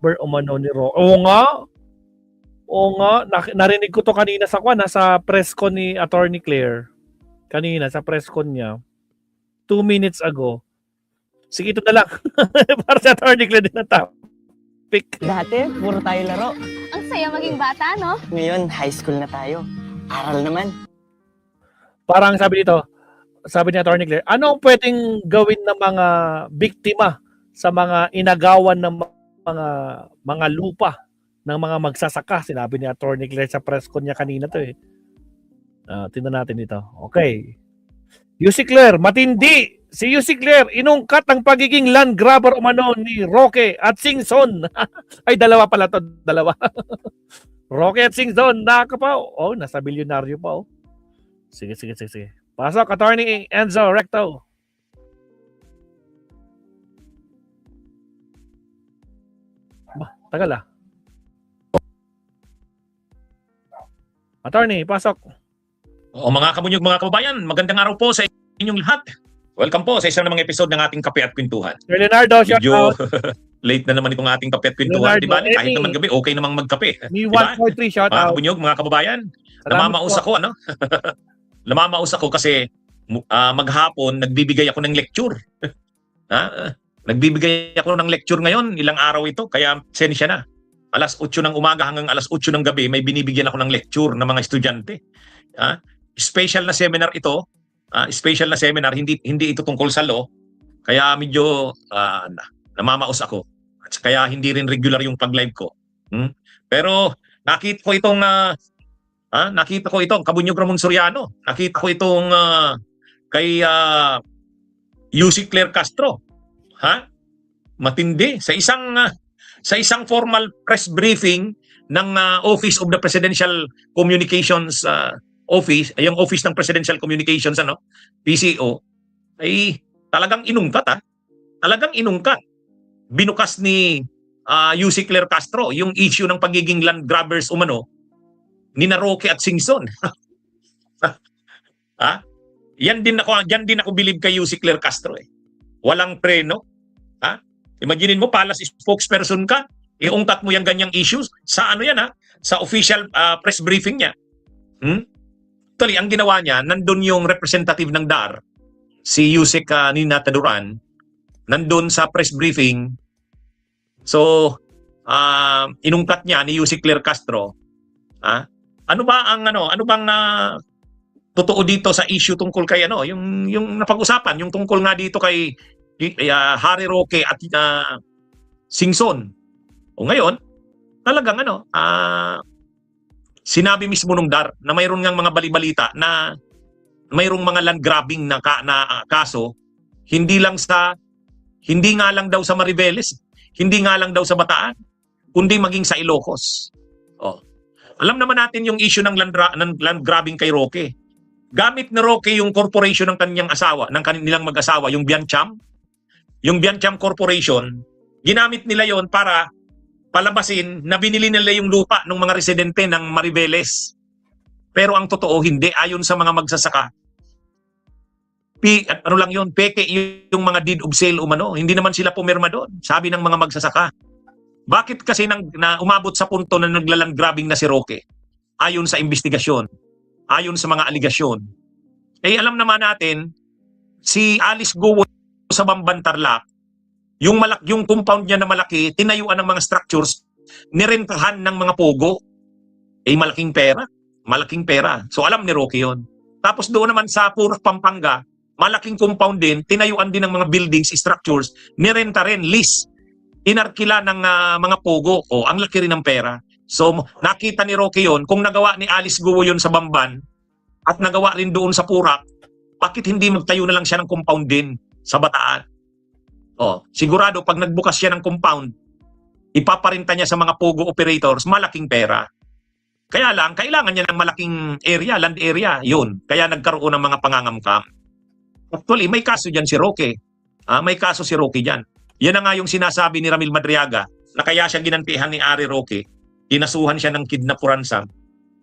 umano ni Ro. Oo nga. Oo nga, narinig ko to kanina sa sa press con ni Attorney Claire. Kanina sa press con niya. 2 minutes ago. Sige, ito na lang. Para sa Attorney Claire din na topic. Dati, puro tayo laro. Ang saya maging bata, no? Ngayon, high school na tayo. Aral naman. Parang sabi dito, sabi ni Attorney Claire, ano ang pwedeng gawin ng mga biktima sa mga inagawan ng mga lupa ng mga magsasaka? Sinabi ni Attorney Claire sa press con niya kanina to eh. Tingnan natin dito. Okay. Yussi Claire, matindi! Si Yussi Claire, inungkat ang pagiging land grabber umano ni Roque at Singson. Ay, dalawa pala to. Dalawa. Roque at Singson, nakaka pa. Oh, nasa bilyonaryo pa oh. Sige. Pasok, Attorney Enzo Recto. Tagal ah. Attorney, pasok. O mga kabunyog, mga kababayan, magandang araw po sa inyong lahat. Welcome po sa isang namang episode ng ating Kape at Kwentuhan. Sir Leonardo, shout Medyo out. late na naman itong ating Kape at Kwentuhan. Leonardo, Di ba? Kahit Emmy. naman gabi, okay namang magkape. Me Diba? 143, shout Mga out. kabunyog, mga kababayan, namamaos ako, ano? Namamaos ako kasi maghapon, nagbibigay ako ng lecture. Nagbibigay ako ng lecture ngayon, ilang araw ito, kaya sensya na. Alas 8 ng umaga hanggang alas 8 ng gabi, may binibigyan ako ng lecture ng mga estudyante. Special na seminar ito, special na seminar, hindi ito tungkol sa law, kaya medyo namamaos ako. At kaya hindi rin regular yung pag-live ko. Pero nakita ko itong Kabunyog Ramon Soriano. Nakita ko itong kay Yussi Claire Castro. Matindi sa isang formal press briefing ng Office of the Presidential Communications Office, yung Office ng Presidential Communications PCO, ay talagang inungkat Talagang inungkat. Binukas ni Yussi Claire Castro yung issue ng pagiging land grabbers umano ni Roque at Singson. Yan din ako believe kay Yussi Claire Castro eh. Walang preno. Imaginin mo, palace spokesperson ka, iungkat mo yung ganyang issues sa sa official press briefing niya. Actually, ang ginawa niya, nandun yung representative ng DAR, si Yusek Ninata Duran, nandun sa press briefing. So, inungkat niya ni Yussi Claire Castro. Ano bang totoo dito sa issue tungkol kay yung napag-usapan, yung tungkol nga dito kay Harry Roque at Singson. O ngayon, talagang sinabi mismo nung DAR na mayroon ngang mga balibalita na mayroong mga land grabbing na kaso, hindi nga lang daw sa Mariveles, hindi nga lang daw sa Bataan, kundi maging sa Ilocos. Alam naman natin yung issue ng land grabbing kay Roque. Gamit na Roque yung corporation ng kanyang asawa, ng kanilang mag-asawa, yung Biancham. Yung Biancham Corporation, ginamit nila yon para palabasin na binili nila yung lupa ng mga residente ng Mariveles. Pero ang totoo, hindi. Ayon sa mga magsasaka, peke yung mga deed of sale umano. Hindi naman sila pumirma doon, sabi ng mga magsasaka. Bakit kasi na umabot sa punto na naglalang grabbing na si Roque? Ayon sa investigasyon, ayon sa mga aligasyon. Alam naman natin, si Alice Guo sa Bamban Tarlac, yung compound niya na malaki, tinayuan ng mga structures, nirentahan ng mga pogo. Malaking pera. So alam ni Roque yun. Tapos doon naman sa Purok Pampanga, malaking compound din, tinayuan din ng mga buildings, structures, nirenta rin, lease. Inarkila ng mga pogo. Ang laki rin ng pera. So nakita ni Roque yun, kung nagawa ni Alice Guo yun sa Bamban, at nagawa rin doon sa Purak, bakit hindi magtayo na lang siya ng compound din sa Bataan? Sigurado pag nagbukas siya ng compound, ipaparinta niya sa mga pogo operators, malaking pera. Kaya lang, kailangan niya ng malaking area, land area, yun. Kaya nagkaroon ng mga pangangamkam. Actually, may kaso dyan si Roque. May kaso si Roque dyan. Yan na nga yung sinasabi ni Ramil Madriaga, na kaya siya ginantihan ni Ari Roque, inasuhan siya ng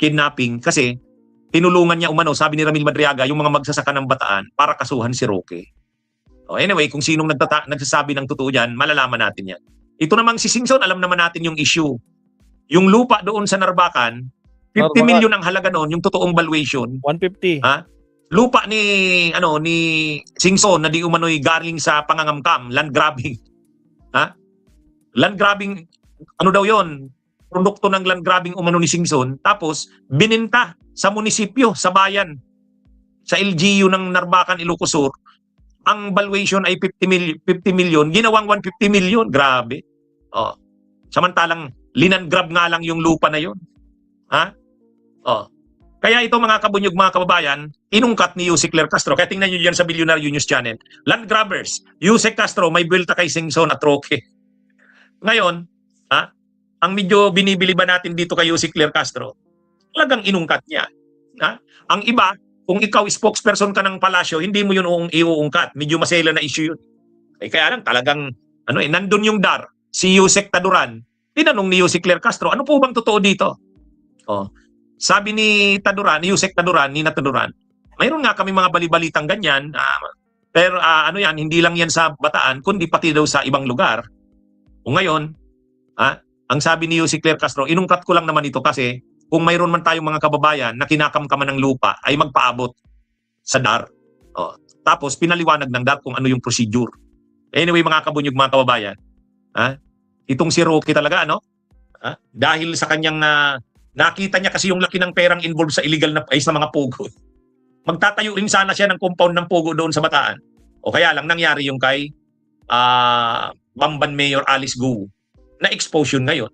kidnapping, kasi tinulungan niya umano, sabi ni Ramil Madriaga, yung mga magsasaka ng Bataan para kasuhan si Roque. Anyway, kung sinong nagsasabi ng totoo dyan, malalaman natin yan. Ito namang si Singson, alam naman natin yung issue. Yung lupa doon sa Narbacan, 50 Narbacan. million ang halaga noon, yung totoong valuation. 150. Ha? Lupa ni Singson na di umano'y galing sa pangangamkam, land grabbing. Ha? Land grabbing, ano daw 'yon? Produkto ng land grabbing umano ni Singson, tapos bininta sa munisipyo, sa bayan, sa LGU ng Narbacan, Ilocos Sur. Ang valuation ay 50 million, ginawang 150 million. Grabe. Oh. Samantalang linangrab nga lang yung lupa na 'yon. Ha? Oh. Kaya ito mga kabunyog, mga kababayan, inungkat ni Yusek Claire Castro. Kaya tingnan nyo yan sa Billionaire News Channel. Land grabbers, Yusek Castro may buwelta kay Singson at Roque. Ngayon, ang medyo binibili ba natin dito kay Yusek Claire Castro, talagang inungkat niya. Ang iba, kung ikaw spokesperson ka ng palasyo, hindi mo yun iuungkat. Medyo masela na issue yun. Kaya lang talagang, nandun yung DAR, si Yusek Taduran. Tinanong ni Yusek Claire Castro, ano po bang totoo dito? Oh. Sabi ni Taduran, ni Yusek Taduran, Nina Taduran, mayroon nga kami mga balibalitang ganyan, pero hindi lang yan sa Bataan, kundi pati daw sa ibang lugar. O ngayon, ang sabi ni Yusek Claire Castro, inungkat ko lang naman ito kasi kung mayroon man tayong mga kababayan na kinakamkaman ng lupa, ay magpaabot sa DAR. O, tapos pinaliwanag ng DAR kung ano yung procedure. Anyway, mga kabunyog, mga kababayan, itong si Roque talaga, dahil sa kanyang nakita niya kasi yung laki ng perang involved sa illegal na sa mga pugo. Magtatayo rin sana siya ng compound ng pugo doon sa Bataan. O kaya lang nangyari yung kay Bamban Mayor Alice Guo. Na-expose yun ngayon.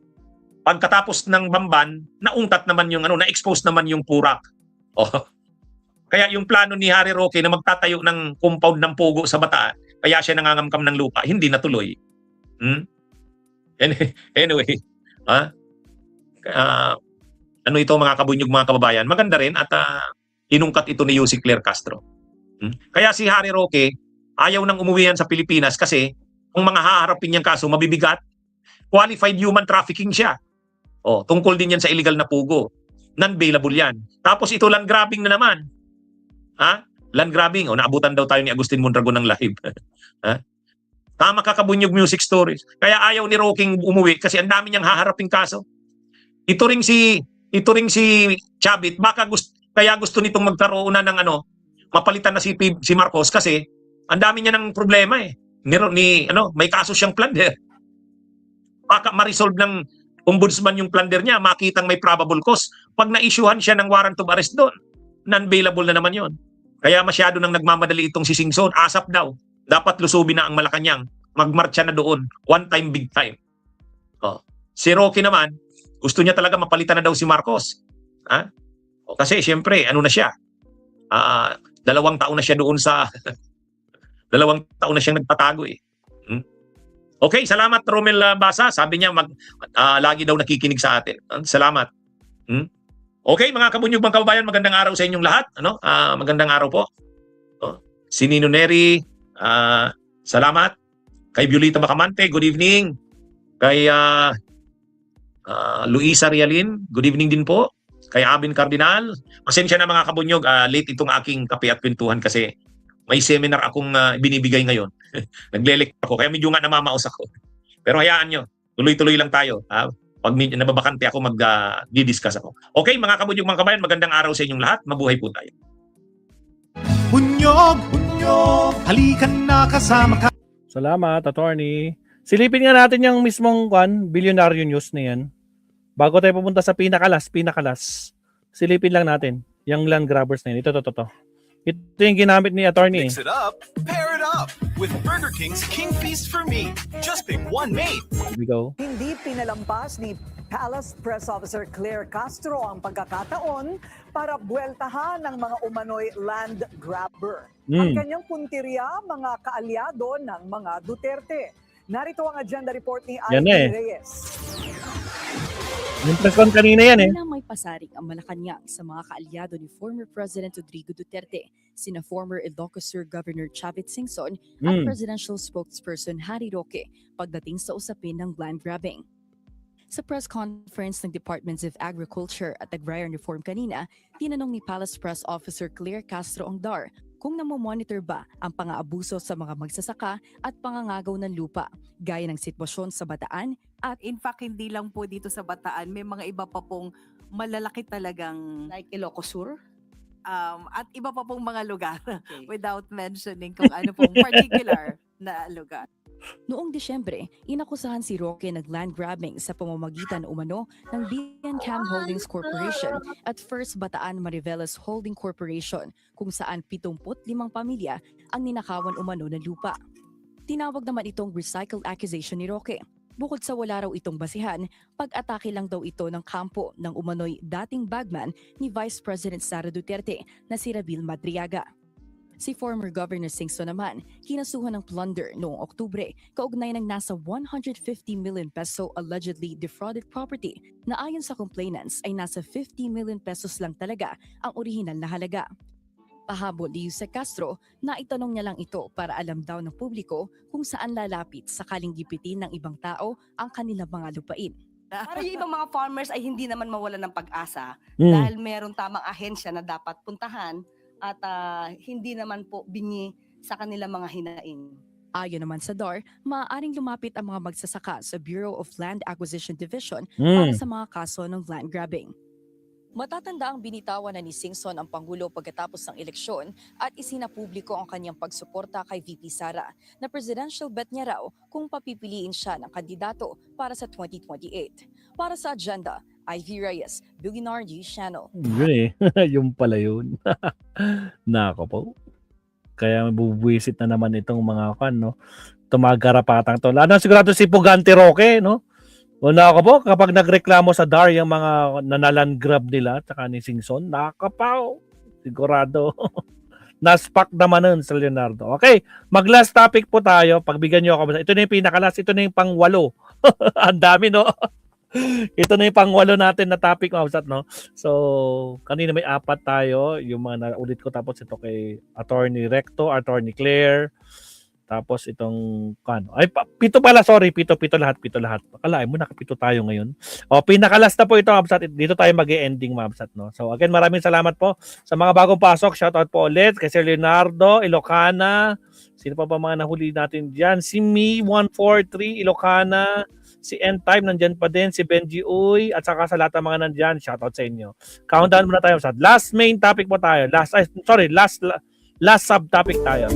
Pagkatapos ng Bamban, naungkat naman yung na-expose naman yung Purak. O, kaya yung plano ni Harry Roque na magtatayo ng compound ng pugo sa Bataan, kaya siya nangangamkam ng lupa, hindi natuloy. Anyway, ito mga kabunyog, mga kababayan, maganda rin at inungkat ito ni Yusek Claire Castro. Kaya si Harry Roque ayaw nang umuwi yan sa Pilipinas kasi kung mga haharapin niyang kaso mabibigat, qualified human trafficking siya. O, tungkol din yan sa illegal na pugo. Non-bailable yan. Tapos ito land grabbing na naman. Land grabbing. O, naabutan daw tayo ni Agustin Mondragon ng live. Tama ka, kabunyog music stories. Kaya ayaw ni Roque umuwi kasi ang dami niyang haharaping kaso. Ito ring si Chavit, kaya gusto nitong magkaroon na ng mapalitan na si Marcos kasi ang dami niya ng problema eh. May kaso siyang plunder. Baka ma-resolve ng ombudsman yung plunder niya, makitang may probable cause. Pag na-issuehan siya ng warrant of arrest doon, non-bailable na naman yon. Kaya masyado nang nagmamadali itong si Singson. ASAP daw. Dapat lusubin na ang Malacanang. Magmarcha na doon. One time, big time. Si Roque naman, gusto niya talaga mapalitan na daw si Marcos. Kasi siyempre, na siya? 2 taon na siya doon sa 2 taon na siyang nagtatago eh. Okay, salamat Romel Basa. Sabi niya lagi daw nakikinig sa atin. Salamat. Okay, mga kabunyog, mga kababayan, magandang araw sa inyong lahat. Magandang araw po. Si Nino Neri, salamat. Kay Violeta Bacamante, good evening. Kay Luisa Rialin, good evening din po. Kay Abin Cardinal, pasensya na mga kabunyog, late itong aking kape at pintuhan kasi may seminar akong binibigay ngayon. Naglelek ako, kaya medyo nga namamaos ako. Pero hayaan nyo, tuloy-tuloy lang tayo. Pag nababakante ako, mag-discuss ako. Okay, mga kabunyog, mga kabayan, magandang araw sa inyong lahat. Mabuhay po tayo. Bunyog, halikan na kasama ka. Salamat, attorney. Silipin nga natin yung mismong Billionaire News na yan. Bago tayo pupunta sa pinakalas. Silipin lang natin yung land grabbers na yan. Ito. Ito yung ginamit ni attorney. Mix it up, pair it up with Burger King's King Feast for Me. Just pick one mate. Here we go. Hindi pinalampas ni Palace Press Officer Claire Castro ang pagkakataon para buweltahan ng mga umano'y land grabber. Ang kanyang puntirya, mga kaalyado ng mga Duterte. Narito ang agenda report ni Alvin Reyes. Yung press con kanina yan eh. Bilang may pasaring ang Malacanang sa mga kaalyado ni former President Rodrigo Duterte, sina former Ilocos Sur Governor Chavit Singson at presidential spokesperson Harry Roque pagdating sa usapin ng land grabbing. Sa press conference ng Departments of Agriculture at Agrarian Reform kanina, tinanong ni Palace Press Officer Claire Castro ang DAR kung namomonitor ba ang pang-aabuso sa mga magsasaka at pangangagaw ng lupa, gaya ng sitwasyon sa Bataan at In fact, hindi lang po dito sa Bataan, may mga iba pa pong malalaki talagang Like Ilocos Sur? at iba pa pong mga lugar Okay. without mentioning kung ano pong particular na lugar. noong Disyembre, inakusahan si Roque ng land grabbing sa pamamagitan umano ng Biancam Holdings Corporation at First Bataan Mariveles Holding Corporation, kung saan 75 pamilya ang ninakawan umano ng lupa. Tinawag naman itong recycled accusation ni Roque. Bukod sa wala raw itong basihan, pag-atake lang daw ito ng kampo ng umano'y dating bagman ni Vice President Sara Duterte na si Rabil Madriaga. Si former Governor Singson naman, kinasuhan ng plunder noong Oktubre, kaugnay ng nasa 150 million peso allegedly defrauded property na ayon sa complainants ay nasa 50 million pesos lang talaga ang orihinal na halaga. Pahabol ni Yusek Castro na itanong niya lang ito para alam daw ng publiko kung saan lalapit sakaling gipitin ng ibang tao ang kanilang mga lupain. Para yung ibang mga farmers ay hindi naman mawalan ng pag-asa Mm. dahil meron tamang ahensya na dapat puntahan at hindi naman po bingi sa kanilang mga hinaing. Ayon naman sa DAR, maaaring lumapit ang mga magsasaka sa Bureau of Land Acquisition Division para sa mga kaso ng land grabbing. Matatanda ang binitawan na ni Singson ang Pangulo pagkatapos ng eleksyon at isinapubliko ang kanyang pagsuporta kay VP Sara na presidential bet niya raw kung papipiliin siya ng kandidato para sa 2028. Para sa agenda, Ivy Reyes, Billionaire News Channel. Yun eh. Yung pala yun. Nako po. Kaya bubuwisit na naman itong mga kan, no? Tumagarapatang to. Lalo sigurado si Pugante Roque, no? O nako po, kapag nagreklamo sa DAR yung mga nanalan grab nila tsaka ni Singson, nakapaw. Sigurado. Naspak naman nun sa Leonardo. Okay, mag-last topic po tayo. Pagbigyan nyo ako. Ito na yung pinakalas. Ito na yung pang-8. Ang dami, no? Ito na yung pang-8 natin na topic, Mausat, no? So, kanina may 4 tayo. Yung mga naulit ko. Tapos ito kay Attorney Recto, Attorney Claire. Tapos itong, ano? Ay, 7 pala, sorry. 7 lahat, 7 lahat. Akalain mo, nakapito tayo ngayon. O, pinakalas na po ito, Mausat. Dito tayo mag-e-ending, Mausat, no? So, again, maraming salamat po sa mga bagong pasok. Shoutout po ulit kay Sir Leonardo, Ilocana. Sino pa ba mga nahuli natin dyan? Si Me143, Ilocana. Si N-Time, nandyan pa din. Si Benji Uy. At saka sa lahat ng mga nandyan, shoutout sa inyo. Countdown muna tayo. Last main topic po tayo. Last subtopic tayo.